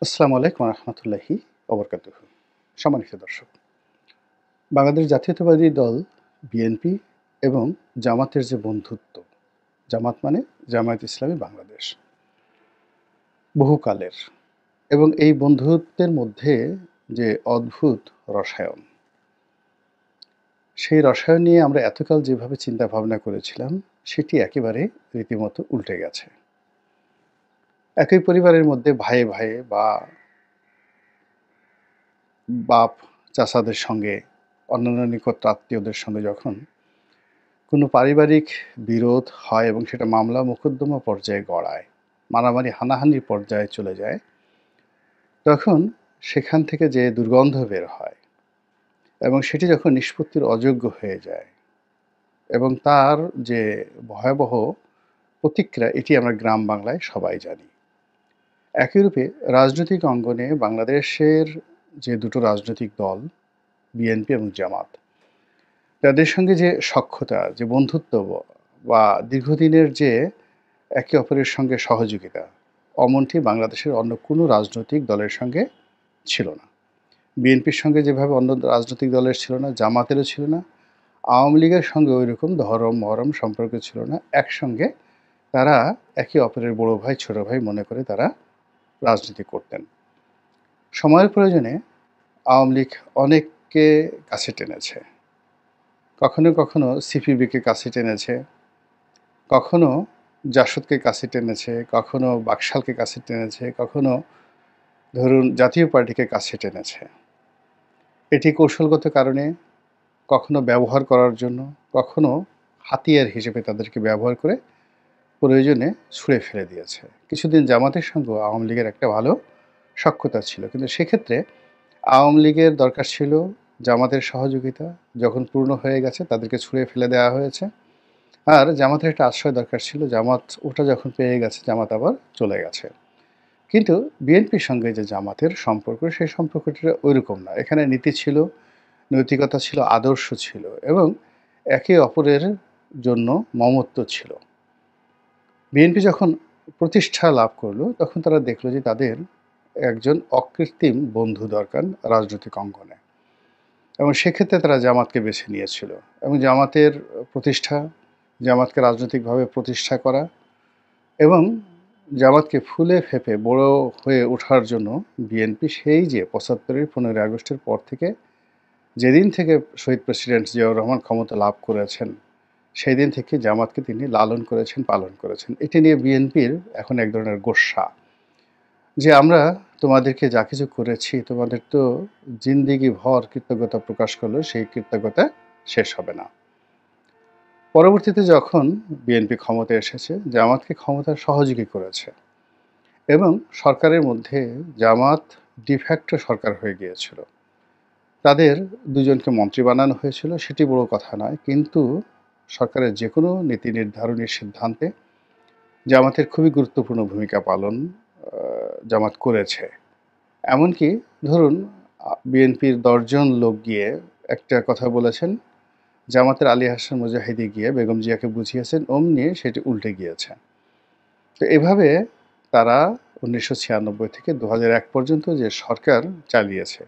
আসসালামু আলাইকুম রহমতুল্লাহি ওবরকাতুহ। সম্মানিত দর্শক, বাংলাদেশ জাতীয়তাবাদী দল বিএনপি এবং জামাতের যে বন্ধুত্ব, জামাত মানে জামায়াত ইসলামী বাংলাদেশ, বহুকালের, এবং এই বন্ধুত্বের মধ্যে যে অদ্ভুত রসায়ন, সেই রসায়ন নিয়ে আমরা এতকাল যেভাবে চিন্তা ভাবনা করেছিলাম সেটি একেবারে রীতিমতো উল্টে গেছে। একই পরিবারের মধ্যে ভাইয়ে ভাইয়ে বা বাপ চাচাদের সঙ্গে, অন্যান্য নিকট আত্মীয়দের সঙ্গে যখন কোনো পারিবারিক বিরোধ হয় এবং সেটা মামলা মোকদ্দমা পর্যায়ে গড়ায়, মারামারি হানাহানির পর্যায়ে চলে যায়, তখন সেখান থেকে যে দুর্গন্ধ বের হয় এবং সেটি যখন নিষ্পত্তির অযোগ্য হয়ে যায় এবং তার যে ভয়াবহ প্রতিক্রিয়া, এটি আমরা গ্রাম বাংলায় সবাই জানি। একইরূপে রাজনৈতিক অঙ্গনে বাংলাদেশের যে দুটো রাজনৈতিক দল, বিএনপি এবং জামাত, তাদের সঙ্গে যে সখ্যতা, যে বন্ধুত্ব বা দীর্ঘদিনের যে একে অপরের সঙ্গে সহযোগিতা, অমনটি বাংলাদেশের অন্য কোনো রাজনৈতিক দলের সঙ্গে ছিল না। বিএনপির সঙ্গে যেভাবে অন্য রাজনৈতিক দলের ছিল না, জামাতেরও ছিল না, আওয়ামী লীগের সঙ্গে ওই রকম ধরম মহরম সম্পর্ক ছিল না। একসঙ্গে তারা একে অপরের বড় ভাই ছোট ভাই মনে করে তারা রাজনীতি করতেন। সময়ের প্রয়োজনে আওয়ামী লীগ অনেককে কাছে টেনেছে, কখনো কখনো সিপিবিকে কাছে টেনেছে, কখনো জাসদকে কাছে টেনেছে, কখনো বাকশালকে কাছে টেনেছে, কখনো ধরুন জাতীয় পার্টিকে কাছে টেনেছে। এটি কৌশলগত কারণে, কখনো ব্যবহার করার জন্য, কখনো হাতিয়ার হিসেবে তাদেরকে ব্যবহার করে প্রয়োজনে ছুঁড়ে ফেলে দিয়েছে। কিছুদিন জামাতের সঙ্গেও আওয়ামী লীগের একটা ভালো সখ্যতা ছিল, কিন্তু সেক্ষেত্রে আওয়ামী লীগের দরকার ছিল জামাতের সহযোগিতা, যখন পূর্ণ হয়ে গেছে তাদেরকে ছুঁড়ে ফেলে দেওয়া হয়েছে। আর জামাতের একটা আশ্রয় দরকার ছিল, জামাত ওটা যখন পেয়ে গেছে জামাত আবার চলে গেছে। কিন্তু বিএনপির সঙ্গে যে জামাতের সম্পর্ক, সেই সম্পর্কটা ওইরকম না। এখানে নীতি ছিল, নৈতিকতা ছিল, আদর্শ ছিল এবং একে অপরের জন্য মমত্ব ছিল। বিএনপি যখন প্রতিষ্ঠা লাভ করলো তখন তারা দেখলো যে তাদের একজন অকৃত্রিম বন্ধু দরকার রাজনৈতিক অঙ্গনে, এবং সেক্ষেত্রে তারা জামাতকে বেছে নিয়েছিল। এবং জামাতের প্রতিষ্ঠা, জামাতকে রাজনৈতিকভাবে প্রতিষ্ঠা করা এবং জামাতকে ফুলে ফেঁপে বড় হয়ে ওঠার জন্য বিএনপি সেই যে ৭৫-এর ১৫ই আগস্টের পর থেকে, যেদিন থেকে শহীদ প্রেসিডেন্ট জিয়াউর রহমান ক্ষমতা লাভ করেছেন, সেই দিন থেকে জামাতকে তিনি লালন করেছেন, পালন করেছেন। এটি নিয়ে বিএনপির এখন এক ধরনের গোস্বা যে আমরা তোমাদেরকে যা কিছু করেছি, তোমাদের তো জিন্দিগি ভর কৃতজ্ঞতা প্রকাশ করলেও সেই কৃতজ্ঞতা শেষ হবে না। পরবর্তীতে যখন বিএনপি ক্ষমতায় এসেছে, জামাতকে ক্ষমতার সহযোগী করেছে এবং সরকারের মধ্যে জামাত ডিফ্যাক্টো সরকার হয়ে গিয়েছিল। তাদের দুজনকে মন্ত্রী বানানো হয়েছিল, সেটি বড় কথা নয়, কিন্তু সরকারের যে কোনো নীতি নির্ধারণের সিদ্ধান্তে জামাতের খুবই গুরুত্বপূর্ণ ভূমিকা পালন জামাত করেছে। এমনকি ধরুন বিএনপির ১০ জন লোক গিয়ে একটা কথা বলেছেন, জামাতের আলী হাসান মুজাহিদি গিয়ে বেগম জিয়াকে বুঝিয়েছেন, অমনি সেটি উল্টে গিয়েছে। তো এভাবে তারা ১৯৯৬ থেকে ২০০১ পর্যন্ত যে সরকার চালিয়েছে,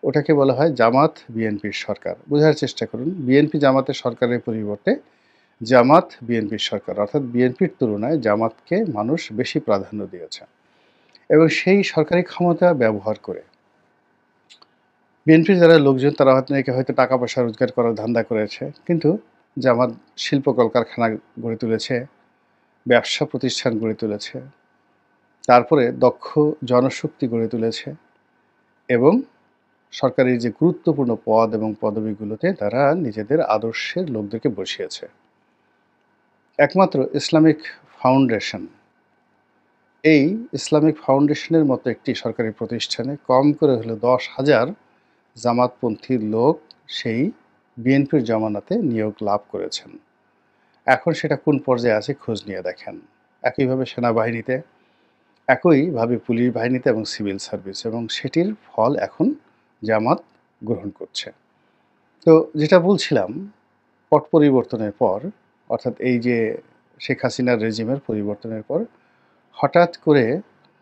ওটাকে বলা হয় জামাত বিএনপির সরকার। বোঝার চেষ্টা করুন, বিএনপি জামাতের সরকারের পরিবর্তে জামাত বিএনপির সরকার, অর্থাৎ বিএনপির তুলনায় জামাতকে মানুষ বেশি প্রাধান্য দিয়েছে। এবং সেই সরকারি ক্ষমতা ব্যবহার করে বিএনপির যারা লোকজন, তারা হয়তো টাকা পয়সা রোজগার করার ধান্দা করেছে, কিন্তু জামাত শিল্প কলকারখানা গড়ে তুলেছে, ব্যবসা প্রতিষ্ঠান গড়ে তুলেছে, তারপরে দক্ষ জনশক্তি গড়ে তুলেছে এবং সরকারি যে গুরুত্বপূর্ণ পদ এবং পদবিগুলোতে তারা নিজেদের আদর্শের লোকদেরকে বসিয়েছে। একমাত্র ইসলামিক ফাউন্ডেশন, এই ইসলামিক ফাউন্ডেশনের মতো একটি সরকারি প্রতিষ্ঠানে কম করে হলে ১০,০০০ জামাতপন্থী লোক সেই বিএনপির জমানাতে নিয়োগ লাভ করেছেন। এখন সেটা কোন পর্যায়ে আছে খোঁজ নিয়ে দেখেন। একইভাবে সেনাবাহিনীতে, একইভাবে পুলিশ বাহিনীতে এবং সিভিল সার্ভিস, এবং সেটির ফল এখন জামাত গ্রহণ করছে। তো যেটা বলছিলাম, পট পরিবর্তনের পর, অর্থাৎ এই যে শেখ হাসিনার রেজিমের পরিবর্তনের পর হঠাৎ করে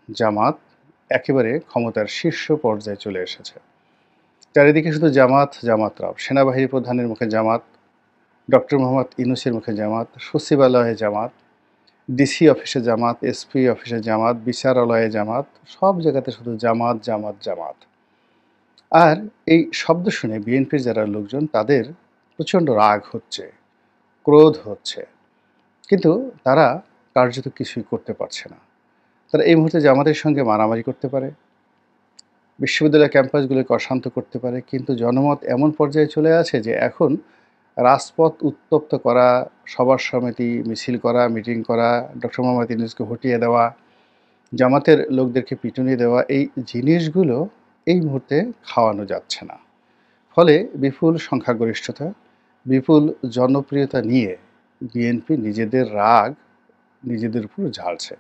জামাত একেবারে ক্ষমতার শীর্ষ পর্যায়ে চলে এসেছে। চারিদিকে শুধু জামাত, জামাত রব। সেনাবাহিনী প্রধানের মুখে জামাত, ডক্টর মোহাম্মদ ইউনূসের মুখে জামাত, সচিবালয়ে জামাত, ডিসি অফিসে জামাত, এসপি অফিসে জামাত, বিচারালয়ে জামাত, সব জায়গাতে শুধু জামাত, জামাত, জামাত। আর এই শব্দ শুনে বিএনপির যারা লোকজন তাদের প্রচণ্ড রাগ হচ্ছে, ক্রোধ হচ্ছে। কিন্তু তারা কার্যত কিছুই করতে পারছে না। তারা এই মুহূর্তে জামাতের সঙ্গে মারামারি করতে পারে, বিশ্ববিদ্যালয় ক্যাম্পাসগুলোকে অশান্ত করতে পারে, কিন্তু জনমত এমন পর্যায়ে চলে আছে যে এখন রাজপথ উত্তপ্ত করা, সভা সমিতি, মিছিল করা, মিটিং করা, ডক্টর মোহাম্মদ ইউনূসকে হটিয়ে দেওয়া, জামাতের লোকদেরকে পিটুনি দেওয়া, এই জিনিসগুলো এই মুহূর্তে খাওয়ানো যাচ্ছে না। ফলে বিপুল সংখ্যাগরিষ্ঠতা, বিপুল জনপ্রিয়তা নিয়ে বিএনপি নিজেদের রাগ নিজেদের উপর ঝাড়ছে।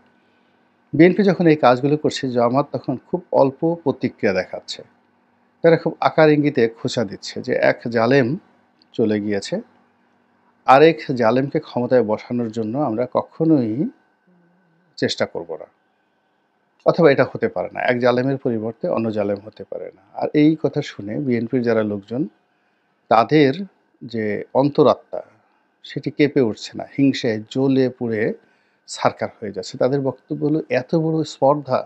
বিএনপি যখন এই কাজগুলো করছে, জামাত তখন খুব অল্প প্রতিক্রিয়া দেখাচ্ছে। তারা খুব আকার ইঙ্গিতে খোঁচা দিচ্ছে যে এক জালেম চলে গিয়েছে, আরেক জালেমকে ক্ষমতায় বসানোর জন্য আমরা কখনোই চেষ্টা করব না, অথবা এটা হতে পারে না। এক জালেমের পরিবর্তে অন্য জালেম হতে পারে না। আর এই কথা শুনে বিএনপির যারা লোকজন, তাদের যে অন্তরাত্মা সেটি কেঁপে উঠছে না, হিংসায় জ্বলে পুড়ে ছারখার হয়ে যাচ্ছে। তাদের বক্তব্য হলো এত বড় স্পর্ধা,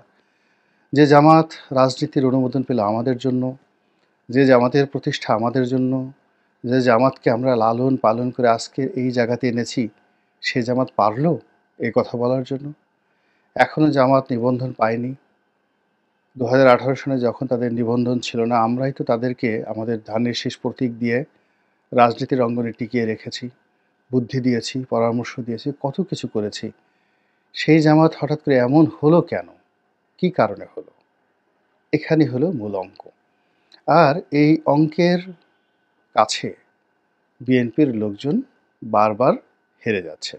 যে জামাত রাজনীতির অনুমোদন পেল আমাদের জন্য, যে জামাতের প্রতিষ্ঠা আমাদের জন্য, যে জামাতকে আমরা লালন পালন করে আজকে এই জায়গাতে এনেছি, সে জামাত পারল এই কথা বলার জন্য? এখনও জামাত নিবন্ধন পায়নি। 2018 সনে যখন তাদের নিবন্ধন ছিল না, আমরাই তো তাদেরকে আমাদের ধানের শীষ প্রতীক দিয়ে রাজনীতির অঙ্গনে টিকিয়ে রেখেছি, বুদ্ধি দিয়েছি, পরামর্শ দিয়েছি, কত কিছু করেছি। সেই জামাত হঠাৎ করে এমন হলো কেন? কি কারণে হলো? এখানে হলো মূল অঙ্ক। আর এই অঙ্কের কাছে বিএনপির লোকজন বারবার হেরে যাচ্ছে।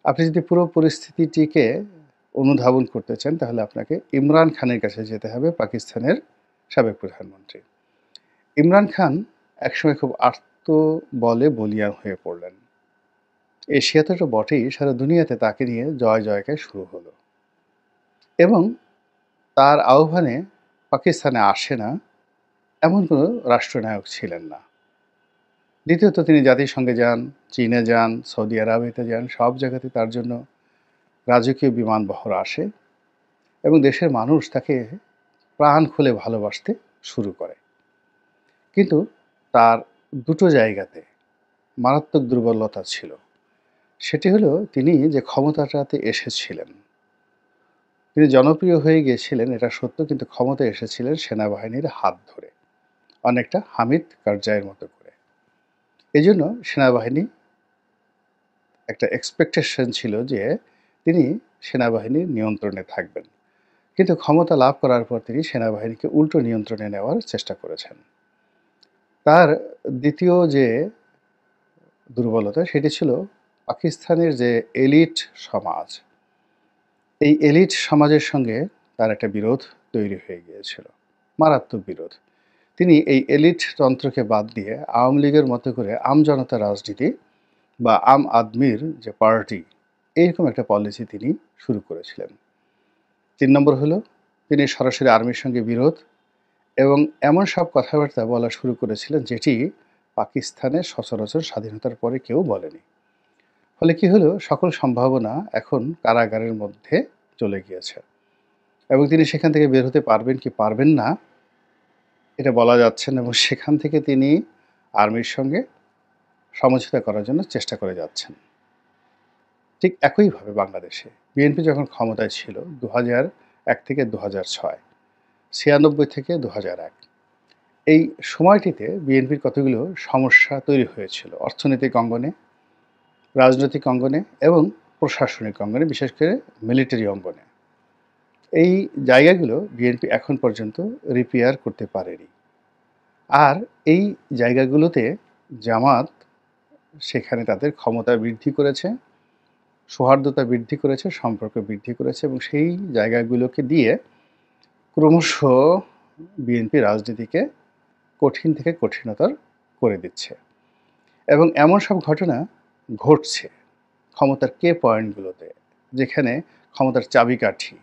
আপনি যদি পুরো পরিস্থিতিটিকে অনুধাবন করতে চান, তাহলে আপনাকে ইমরান খানের কাছে যেতে হবে, পাকিস্তানের সাবেক প্রধানমন্ত্রী। ইমরান খান একসময় খুব বলে বলিয়ান হয়ে পড়লেন। এশিয়াতে তো বটেই, সারা দুনিয়াতে তাকে নিয়ে জয় জয়কার শুরু হলো। এবং তার আহ্বানে পাকিস্তানে আসে না এমন কোনো রাষ্ট্রনায়ক ছিলেন না। দ্বিতীয়ত তিনি জাতিসংঘে যান, চীনে যান, সৌদি আরবেতে যান, সব জায়গাতে তার জন্য রাজকীয় বিমানবহর আসে এবং দেশের মানুষ তাকে প্রাণ খুলে ভালোবাসতে শুরু করে। কিন্তু তার দুটো জায়গাতে মারাত্মক দুর্বলতা ছিল। সেটি হলো তিনি যে ক্ষমতাটাতে এসেছিলেন, তিনি জনপ্রিয় হয়ে গিয়েছিলেন এটা সত্য, কিন্তু ক্ষমতায় এসেছিলেন সেনাবাহিনীর হাত ধরে, অনেকটা হামিদ কারজাইয়ের মতো করে। এজন্য সেনাবাহিনী একটা এক্সপেকটেশন ছিল যে তিনি সেনাবাহিনীর নিয়ন্ত্রণে থাকবেন। কিন্তু ক্ষমতা লাভ করার পর তিনি সেনাবাহিনীকে উল্টো নিয়ন্ত্রণে নেওয়ার চেষ্টা করেছেন। তার দ্বিতীয় যে দুর্বলতা সেটি ছিল পাকিস্তানের যে এলিট সমাজ, এই এলিট সমাজের সঙ্গে তার একটা বিরোধ তৈরি হয়ে গিয়েছিল, মারাত্মক বিরোধ। তিনি এই এলিট তন্ত্রকে বাদ দিয়ে আওয়ামী লীগের মতো করে আমজনতা রাজনীতি বা আম আদমির যে পার্টি, এইরকম একটা পলিসি তিনি শুরু করেছিলেন। 3 নম্বর হলো তিনি সরাসরি আর্মির সঙ্গে বিরোধ এবং এমন সব কথাবার্তা বলা শুরু করেছিলেন যেটি পাকিস্তানের সচরাচর স্বাধীনতার পরে কেউ বলেনি। ফলে কি হলো, সকল সম্ভাবনা এখন কারাগারের মধ্যে চলে গিয়েছে এবং তিনি সেখান থেকে বের হতে পারবেন কি পারবেন না এটা বলা যাচ্ছে না, এবং সেখান থেকে তিনি আর্মির সঙ্গে সমঝোতা করার জন্য চেষ্টা করে যাচ্ছেন। ঠিক একইভাবে বাংলাদেশে বিএনপি যখন ক্ষমতায় ছিল 2001 থেকে 2006, 96 থেকে 2001, এই সময়টিতে বিএনপির কতগুলো সমস্যা তৈরি হয়েছিল অর্থনৈতিক অঙ্গনে, রাজনৈতিক অঙ্গনে এবং প্রশাসনিক অঙ্গনে, বিশেষ করে মিলিটারি অঙ্গনে। এই জায়গাগুলো বিএনপি এখন পর্যন্ত রিপেয়ার করতে পারেনি। আর এই জায়গাগুলোতে জামাত সেখানে তাদের ক্ষমতা বৃদ্ধি করেছে, সৌহার্দ্যতা বৃদ্ধি করেছে, সম্পর্ক বৃদ্ধি করেছে এবং সেই জায়গাগুলোকে দিয়ে ক্রমশ বিএনপি রাজনীতিকে কঠিন থেকে কঠিনতর করে দিচ্ছে। এবং এমন সব ঘটনা ঘটছে ক্ষমতার কে পয়েন্টগুলোতে, যেখানে ক্ষমতার চাবিকাঠি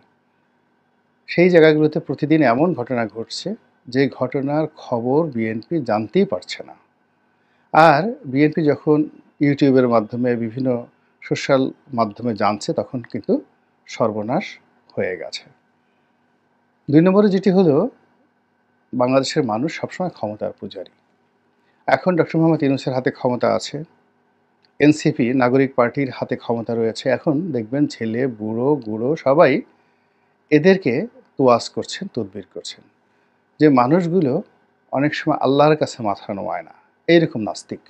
সেই জায়গাগুলোতে প্রতিদিন এমন ঘটনা ঘটছে যে ঘটনার খবর বিএনপি জানতেই পারছে না। আর বিএনপি যখন ইউটিউবের মাধ্যমে বিভিন্ন সোশ্যাল মাধ্যমে জানছে তখন কিন্তু সর্বনাশ হয়ে গেছে। ২ নম্বরে যেটি হলো, বাংলাদেশের মানুষ সবসময় ক্ষমতার পূজারী। এখন ডক্টর মোহাম্মদ ইউনূসের হাতে ক্ষমতা আছে, এনসিপি নাগরিক পার্টির হাতে ক্ষমতা রয়েছে। এখন দেখবেন ছেলে, বুড়ো, গুঁড়ো সবাই এদেরকে তোয়াজ করছেন, তদবির করছেন। যে মানুষগুলো অনেক সময় আল্লাহর কাছে মাথা নোয়ায় না, এইরকম নাস্তিক,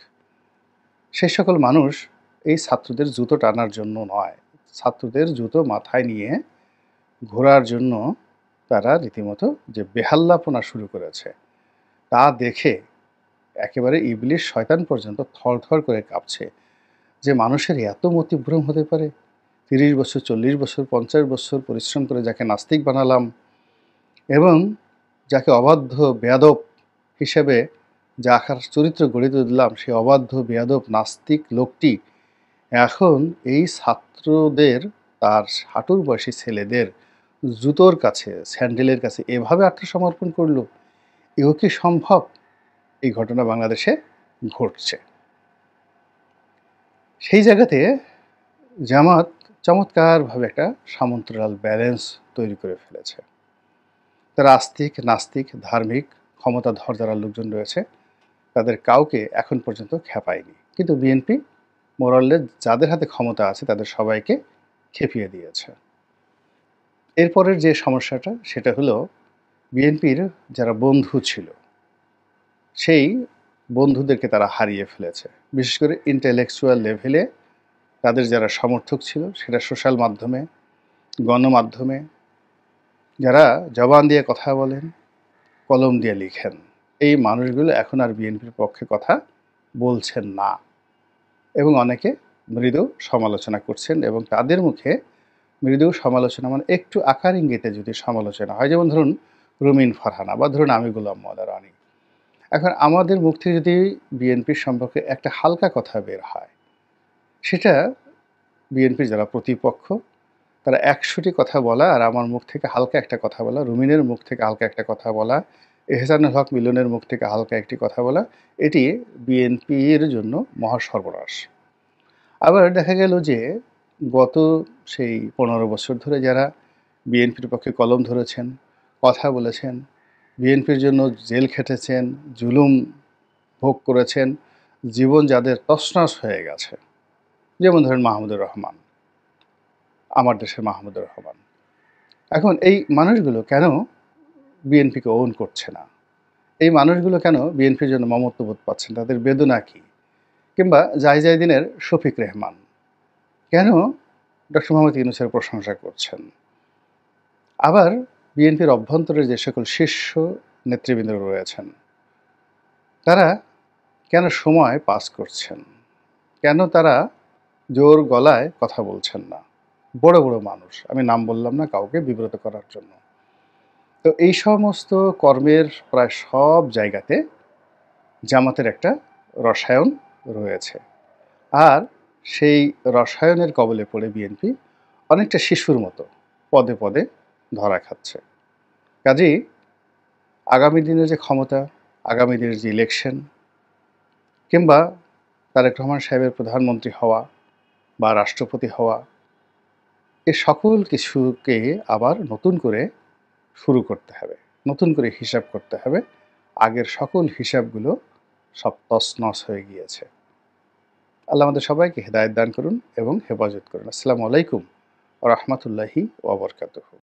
সে সকল মানুষ এই ছাত্রদের জুতো টানার জন্য নয়, ছাত্রদের জুতো মাথায় নিয়ে ঘোরার জন্য তারা রীতিমতো যে বেহাল্লাপনা শুরু করেছে, তা দেখে একেবারে ইবলিশ শয়তান পর্যন্ত থরথর করে কাঁপছে। যে মানুষের এত মতিভ্রম হতে পারে! ৩০ বছর, ৪০ বছর, ৫০ বছর পরিশ্রম করে যাকে নাস্তিক বানালাম এবং যাকে অবাধ্য বেয়াদব হিসেবে যার চরিত্র গড়ে তুললাম, সেই অবাধ্য বেয়াদব নাস্তিক লোকটি এখন এই ছাত্রদের, তার হাঁটুর বয়সী ছেলেদের জুতোর কাছে, স্যান্ডেলের কাছে এভাবে আত্মসমর্পণ করল। এও কি সম্ভব? এই ঘটনা বাংলাদেশে ঘটছে। সেই জায়গাতে জামাত চমৎকারভাবে একটা সমান্তরাল ব্যালেন্স তৈরি করে ফেলেছে। তারা আস্তিক, নাস্তিক, ধার্মিক, ক্ষমতাধর যারা লোকজন রয়েছে তাদের কাউকে এখন পর্যন্ত খেপায়নি। কিন্তু বিএনপি মোরাললেস যাদের হাতে ক্ষমতা আছে তাদের সবাইকে খেপিয়ে দিয়েছে। এরপরের যে সমস্যাটা সেটা হলো, বিএনপির যারা বন্ধু ছিল সেই বন্ধুদেরকে তারা হারিয়ে ফেলেছে। বিশেষ করে ইন্টেলেকচুয়াল লেভেলে তাদের যারা সমর্থক ছিল, সেটা সোশ্যাল মাধ্যমে, গণমাধ্যমে, যারা জবান দিয়ে কথা বলেন, কলম দিয়ে লিখেন, এই মানুষগুলো এখন আর বিএনপির পক্ষে কথা বলছেন না এবং অনেকে মৃদু সমালোচনা করছেন। এবং তাদের মুখে মৃদু সমালোচনা মানে একটু আকার ইঙ্গিতে যদি সমালোচনা হয়, যেমন ধরুন রুমিন ফারহানা বা ধরুন আমি গোলাম মোল্লা রানী, এখন আমাদের মুখ থেকে যদি বিএনপির সম্পর্কে একটা হালকা কথা বের হয়, সেটা বিএনপির যারা প্রতিপক্ষ তারা ১০০টি কথা বলা আর আমার মুখ থেকে হালকা একটা কথা বলা, রুমিনের মুখ থেকে হালকা একটা কথা বলা, এহসানুল হক মিলনের মুখ থেকে হালকা একটি কথা বলা, এটি বিএনপির জন্য মহা সর্বনাশ। আবার দেখা গেল যে গত সেই ১৫ বছর ধরে যারা বিএনপির পক্ষে কলম ধরেছেন, কথা বলেছেন, বিএনপির জন্য জেল খেটেছেন, জুলুম ভোগ করেছেন, জীবন যাদের তছনছ হয়ে গেছে, যেমন ধরেন মাহমুদুর রহমান, আমার দেশের মাহমুদুর রহমান, এখন এই মানুষগুলো কেন বিএনপিকে ওন করছে না? এই মানুষগুলো কেন বিএনপির জন্য মমত্ববোধ পাচ্ছেন? তাদের বেদনা কী? কিংবা জাহিদিনের শফিক রেহমান কেন ডক্টর মোহাম্মদ ইউনূসের প্রশংসা করছেন? আবার বিএনপির অভ্যন্তরে যে সকল শীর্ষ নেতৃবৃন্দ রয়েছেন তারা কেন সময় পাস করছেন? কেন তারা জোর গলায় কথা বলছেন না? বড় বড় মানুষ, আমি নাম বললাম না কাউকে বিব্রত করার জন্য। তো এই সমস্ত কর্মের প্রায় সব জায়গাতে জামাতের একটা রসায়ন রয়েছে। আর সেই রসায়নের কবলে পড়ে বিএনপি অনেকটা শিশুর মতো পদে পদে ধরা খাচ্ছে। কাজেই আগামী দিনের যে ক্ষমতা, আগামী দিনের যে ইলেকশন, কিংবা তারেক রহমান সাহেবের প্রধানমন্ত্রী হওয়া বা রাষ্ট্রপতি হওয়া, এ সকল কিছুকে আবার নতুন করে শুরু করতে হবে, নতুন করে হিসাব করতে হবে। আগের সকল হিসাবগুলো সব তছনছ হয়ে গিয়েছে। আল্লাহ আমাদের সবাইকে হেদায়েত দান করুন এবং হেফাজত করুন। আসসালামু আলাইকুম ওয়া রাহমাতুল্লাহি ওয়া বারাকাতুহু।